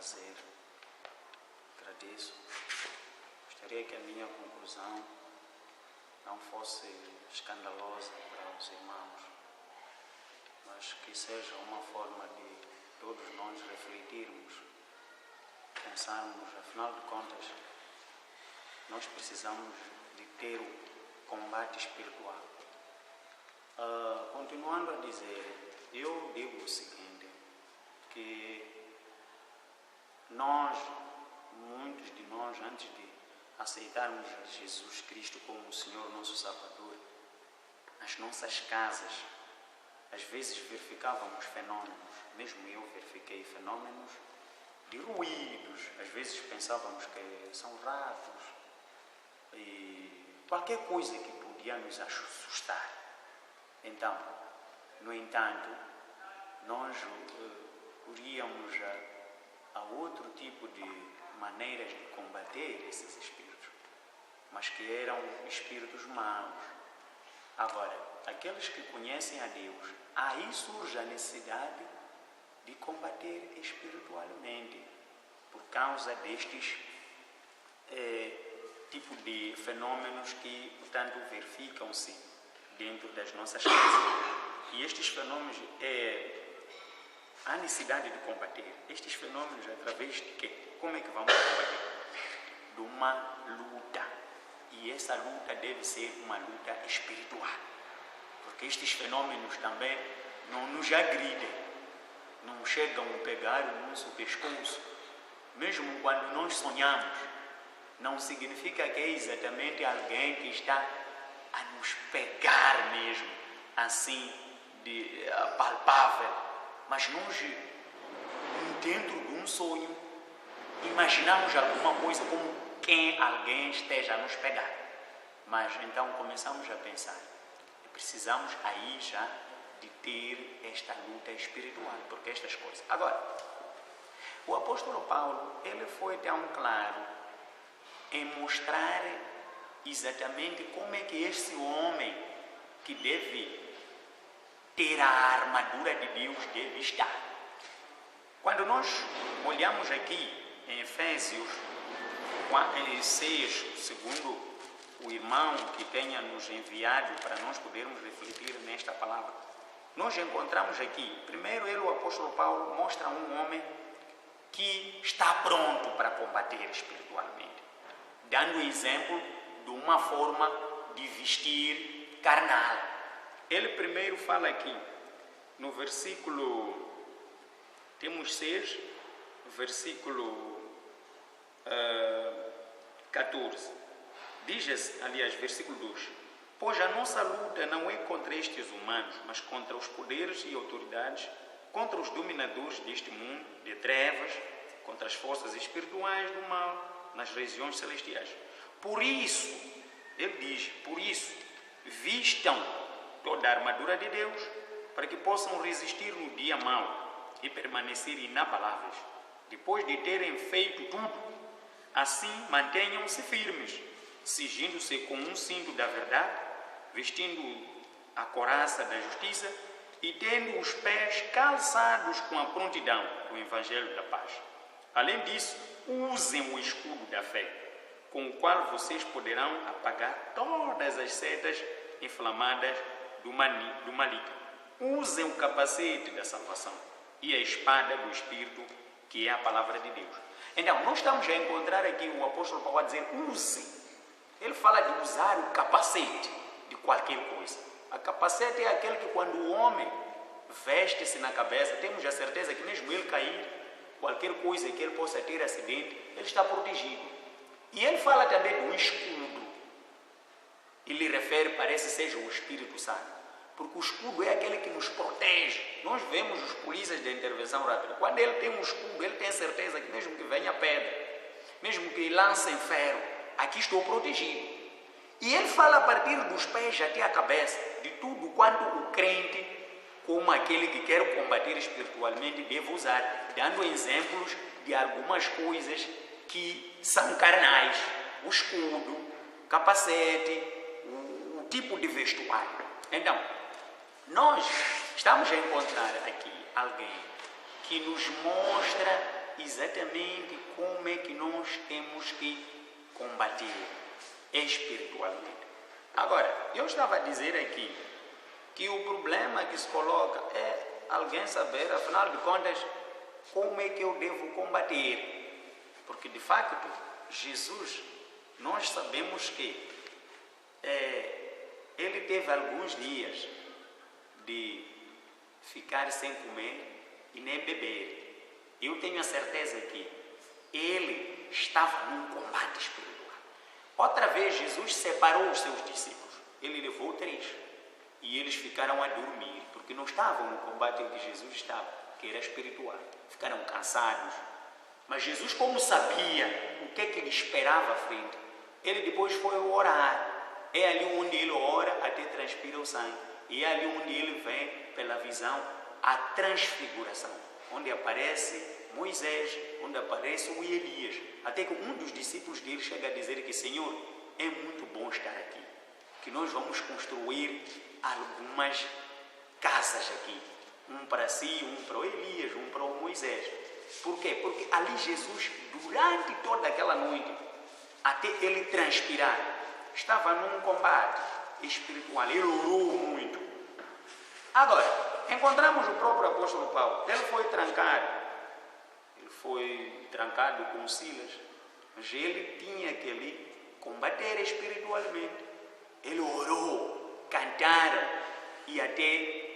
fazer. Agradeço. Gostaria que a minha conclusão não fosse escandalosa para os irmãos, mas que seja uma forma de todos nós refletirmos, pensarmos, afinal de contas, nós precisamos de ter o combate espiritual. Continuando a dizer, eu digo o seguinte, que muitos de nós, antes de aceitarmos Jesus Cristo como o Senhor nosso Salvador, nas nossas casas, às vezes verificávamos fenômenos, mesmo eu verifiquei fenômenos de ruídos, às vezes pensávamos que são ratos e qualquer coisa que podia nos assustar. Então, no entanto, nós recorríamos a outro tipo de maneiras de combater esses espíritos, mas que eram espíritos maus. Agora, aqueles que conhecem a Deus, aí surge a necessidade de combater espiritualmente, por causa destes tipo de fenômenos que, portanto, verificam-se dentro das nossas casas. E estes fenômenos, há necessidade de combater estes fenômenos através de quê? Como é que vamos combater? De uma luta. E essa luta deve ser uma luta espiritual. Porque estes fenômenos também não nos agridem, não chegam a pegar o nosso pescoço. Mesmo quando nós sonhamos, não significa que é exatamente alguém que está a nos pegar mesmo, assim, palpável. Mas nós, dentro de um sonho, imaginamos alguma coisa como que alguém esteja a nos pegar. Mas então começamos a pensar, precisamos aí já de ter esta luta espiritual, porque estas coisas. Agora, o apóstolo Paulo, ele foi tão claro em mostrar exatamente como é que esse homem que deve ter a armadura de Deus deve estar. Quando nós olhamos aqui em Efésios 6, segundo o irmão que tenha nos enviado para nós podermos refletir nesta palavra, nós encontramos aqui, primeiro o apóstolo Paulo mostra um homem que está pronto para combater espiritualmente, dando exemplo de uma forma de vestir carnal. Ele primeiro fala aqui, no versículo, temos 6, versículo 14, diz, aliás, versículo 2, pois a nossa luta não é contra estes humanos, mas contra os poderes e autoridades, contra os dominadores deste mundo de trevas, contra as forças espirituais do mal nas regiões celestiais. Por isso, ele diz, por isso, vistam toda a armadura de Deus, para que possam resistir no dia mau e permanecer inabaláveis. Depois de terem feito tudo, assim mantenham-se firmes, cingindo-se com um cinto da verdade, vestindo a couraça da justiça e tendo os pés calçados com a prontidão do Evangelho da paz. Além disso, usem o escudo da fé, com o qual vocês poderão apagar todas as setas inflamadas do maligno. Usem o capacete da salvação e a espada do Espírito, que é a palavra de Deus. Então, nós estamos a encontrar aqui o apóstolo Paulo a dizer, use. Ele fala de usar o capacete de qualquer coisa. A capacete é aquele que quando o homem veste-se na cabeça, temos a certeza que mesmo ele cair, qualquer coisa que ele possa ter acidente, ele está protegido. E ele fala também do escudo. Ele refere, parece seja o Espírito Santo. Porque o escudo é aquele que nos protege. Nós vemos os polícias de intervenção rápida. Quando ele tem um escudo, ele tem certeza que mesmo que venha pedra, mesmo que lancem ferro, aqui estou protegido. E ele fala a partir dos pés até a cabeça, de tudo quanto o crente, como aquele que quer combater espiritualmente, deve usar, dando exemplos de algumas coisas que são carnais. O escudo, capacete, o tipo de vestuário. Então, nós estamos a encontrar aqui alguém que nos mostra exatamente como é que nós temos que combater espiritualmente. Agora, eu estava a dizer aqui que o problema que se coloca é alguém saber, afinal de contas, como é que eu devo combater. Porque, de facto, Jesus, nós sabemos que ele teve alguns dias de ficar sem comer e nem beber. Eu tenho a certeza que ele estava num combate espiritual. Outra vez, Jesus separou os seus discípulos. Ele levou 3 e eles ficaram a dormir, porque não estavam no combate em que Jesus estava, que era espiritual. Ficaram cansados. Mas Jesus, como sabia o que é que lhe esperava à frente, ele depois foi orar. É ali onde ele ora até transpira o sangue. E é ali onde ele vem, pela visão, a transfiguração, onde aparece Moisés, onde aparece o Elias. Até que um dos discípulos dele chega a dizer que, Senhor, é muito bom estar aqui, que nós vamos construir algumas casas aqui, um para si, um para o Elias, um para o Moisés. Por quê? Porque ali Jesus, durante toda aquela noite, até ele transpirar, estava num combate espiritual. Ele orou muito. Agora, encontramos o próprio apóstolo Paulo. Ele foi trancado com Silas, mas ele tinha que ali combater espiritualmente. Ele orou, cantaram, e até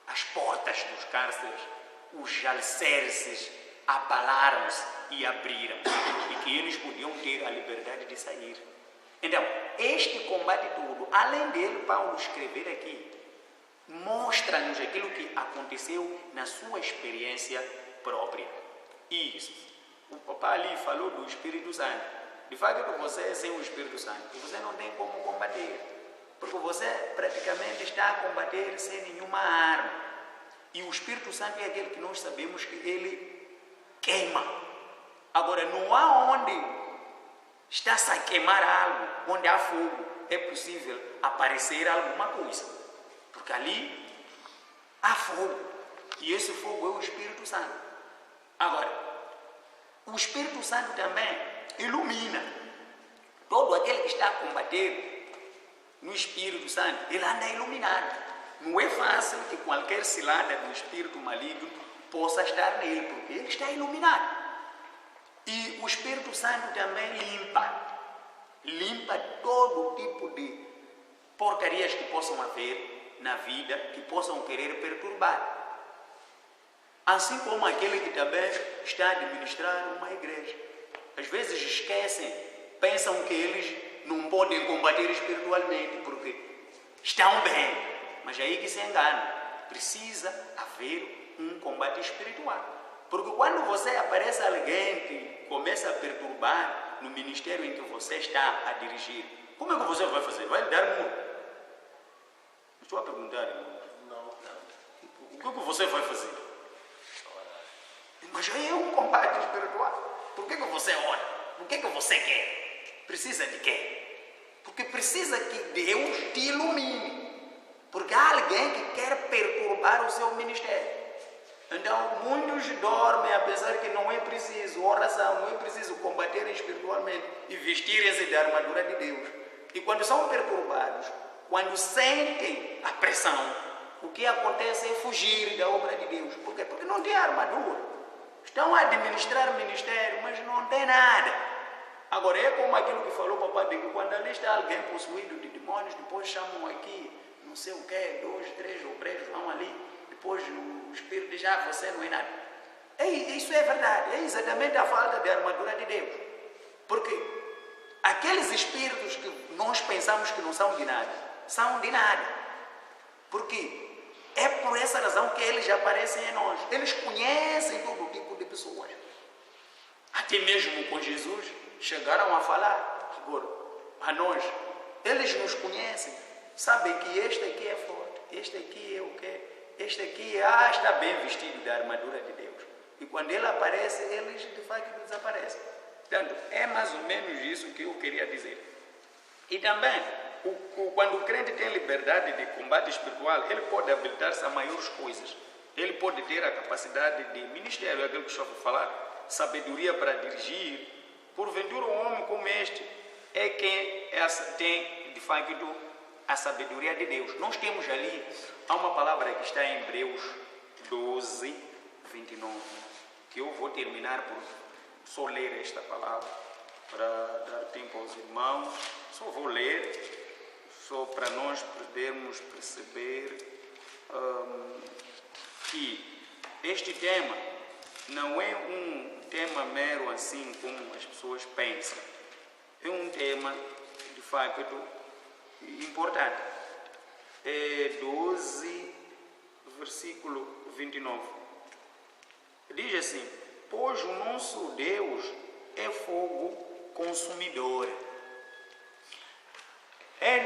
as portas dos cárceres, os alicerces abalaram-se e abriram, e que eles podiam ter a liberdade de sair. Então, este combate todo, além dele, Paulo escrever aqui, mostra-nos aquilo que aconteceu na sua experiência própria. Isso. O papai ali falou do Espírito Santo. De facto, você sem o Espírito Santo, você não tem como combater, porque você praticamente está a combater sem nenhuma arma. E o Espírito Santo é aquele que nós sabemos que ele queima. Agora, não há onde está-se a queimar algo, onde há fogo, é possível aparecer alguma coisa, porque ali há fogo, e esse fogo é o Espírito Santo. Agora, o Espírito Santo também ilumina. Todo aquele que está a combater no Espírito Santo, ele anda iluminado. Não é fácil que qualquer cilada do espírito maligno possa estar nele, porque ele está iluminado. E o Espírito Santo também limpa todo tipo de porcarias que possam haver na vida, que possam querer perturbar. Assim como aquele que também está a administrar uma igreja. Às vezes esquecem, pensam que eles não podem combater espiritualmente, porque estão bem. Mas é aí que se enganam. Precisa haver um combate espiritual. Porque quando você aparece alguém que começa a perturbar no ministério em que você está a dirigir, como é que você vai fazer? Vai lhe dar muro? Estou a perguntar, irmão. Não. O que você vai fazer? Mas aí é um combate espiritual. Por que você ora? O que você quer? Precisa de quê? Porque precisa que Deus te ilumine. Porque há alguém que quer perturbar o seu ministério. Então, muitos dormem, apesar que não é preciso oração, não é preciso combater espiritualmente e vestirem-se da armadura de Deus. E quando são perturbados, quando sentem a pressão, o que acontece é fugir da obra de Deus. Por quê? Porque não tem armadura. Estão a administrar o ministério, mas não tem nada. Agora, é como aquilo que falou o papai, que quando ali está alguém possuído de demônios, depois chamam aqui, não sei o quê, 2, 3 obreiros vão ali, depois o Espírito diz, você não é nada. Isso é verdade, é exatamente a falta de armadura de Deus. Porque aqueles espíritos que nós pensamos que não são de nada, são de nada. Porque é por essa razão que eles aparecem em nós. Eles conhecem todo tipo de pessoas. Até mesmo com Jesus, chegaram a falar agora a nós. Eles nos conhecem, sabem que este aqui é forte, este aqui é o quê? Este aqui está bem vestido da armadura de Deus. E quando ele aparece, eles de facto desaparecem. Portanto, é mais ou menos isso que eu queria dizer. E também, quando o crente tem liberdade de combate espiritual, ele pode habilitar-se a maiores coisas. Ele pode ter a capacidade de ministério, é aquilo que eu estou a falar, sabedoria para dirigir, porventura um homem como este é quem tem de facto a sabedoria de Deus. Nós temos ali, há uma palavra que está em Hebreus 12, 29, que eu vou terminar por só ler esta palavra, para dar tempo aos irmãos. Só vou ler, só para nós podermos perceber que este tema não é um tema mero assim como as pessoas pensam. É um tema, de facto, importante. É 12, versículo 29. Diz assim: pois o nosso Deus é fogo consumidor.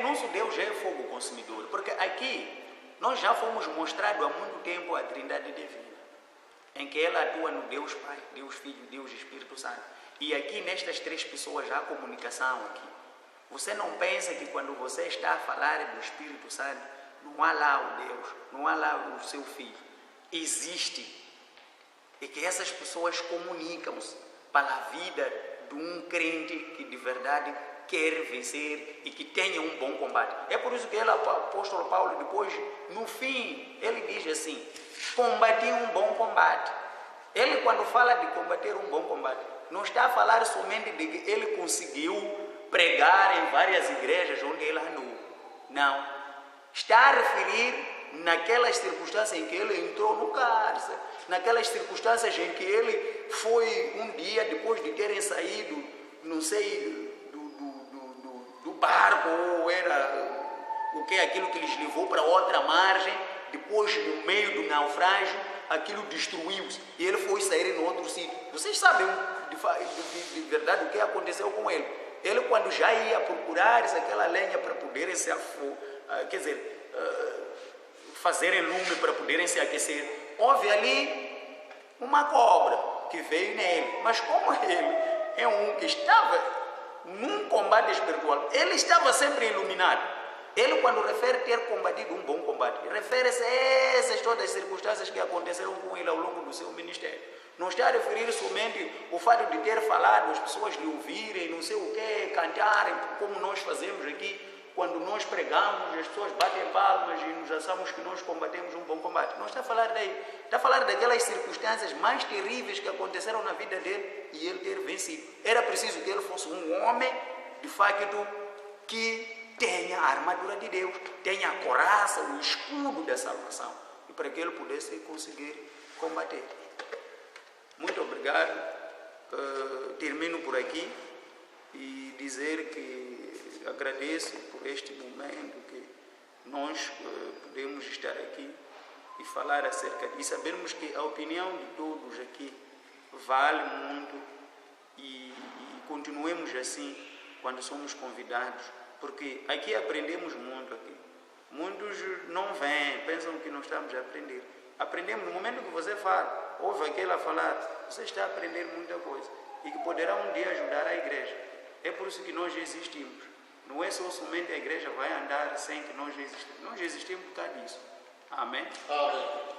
Nosso Deus é fogo consumidor, porque aqui nós já fomos mostrados há muito tempo a Trindade Divina, em que ela atua no Deus Pai, Deus Filho, Deus Espírito Santo. E aqui nestas três pessoas há comunicação aqui. Você não pensa que quando você está a falar do Espírito Santo, não há lá o Deus, não há lá o seu Filho. Existe. E que essas pessoas comunicam-se para a vida de um crente que de verdade quer vencer e que tenha um bom combate. É por isso que o apóstolo Paulo, depois, no fim, ele diz assim: combati um bom combate. Ele, quando fala de combater um bom combate, não está a falar somente de que ele conseguiu pregar em várias igrejas onde ele andou. Não. Está a referir naquelas circunstâncias em que ele entrou no cárcere, naquelas circunstâncias em que ele foi um dia, depois de terem saído, não sei, do barco, ou era o que é aquilo que lhes levou para outra margem, depois, no meio do naufrágio, aquilo destruiu-se e ele foi sair em outro sítio. Vocês sabem de verdade o que aconteceu com ele. Ele, quando já ia procurar aquela lenha para poderem se fazerem lume para poderem se aquecer, houve ali uma cobra que veio nele. Mas como ele é um que estava num combate espiritual, ele estava sempre iluminado. Ele, quando refere ter combatido um bom combate, refere-se a essas todas as circunstâncias que aconteceram com ele ao longo do seu ministério. Não está a referir somente o fato de ter falado, as pessoas lhe ouvirem, não sei o que, cantarem, como nós fazemos aqui. Quando nós pregamos, as pessoas batem palmas e nos achamos que nós combatemos um bom combate. Não está a falar daí. Está a falar daquelas circunstâncias mais terríveis que aconteceram na vida dele e ele ter vencido. Era preciso que ele fosse um homem, de facto, que tenha a armadura de Deus, tenha a coraça, o escudo da salvação, e para que ele pudesse conseguir combater. Muito obrigado. Termino por aqui e dizer que agradeço por este momento que nós podemos estar aqui e falar acerca disso, sabermos que a opinião de todos aqui vale muito e continuemos assim quando somos convidados, porque aqui aprendemos muito aqui. Muitos não vêm, pensam que nós estamos a aprender. Aprendemos no momento que você fala, ouve aquele a falar, você está a aprender muita coisa e que poderá um dia ajudar a igreja. É por isso que nós existimos. Não é só somente a igreja vai andar sem que nós existimos. Nós existimos por causa disso. Amém? Amém.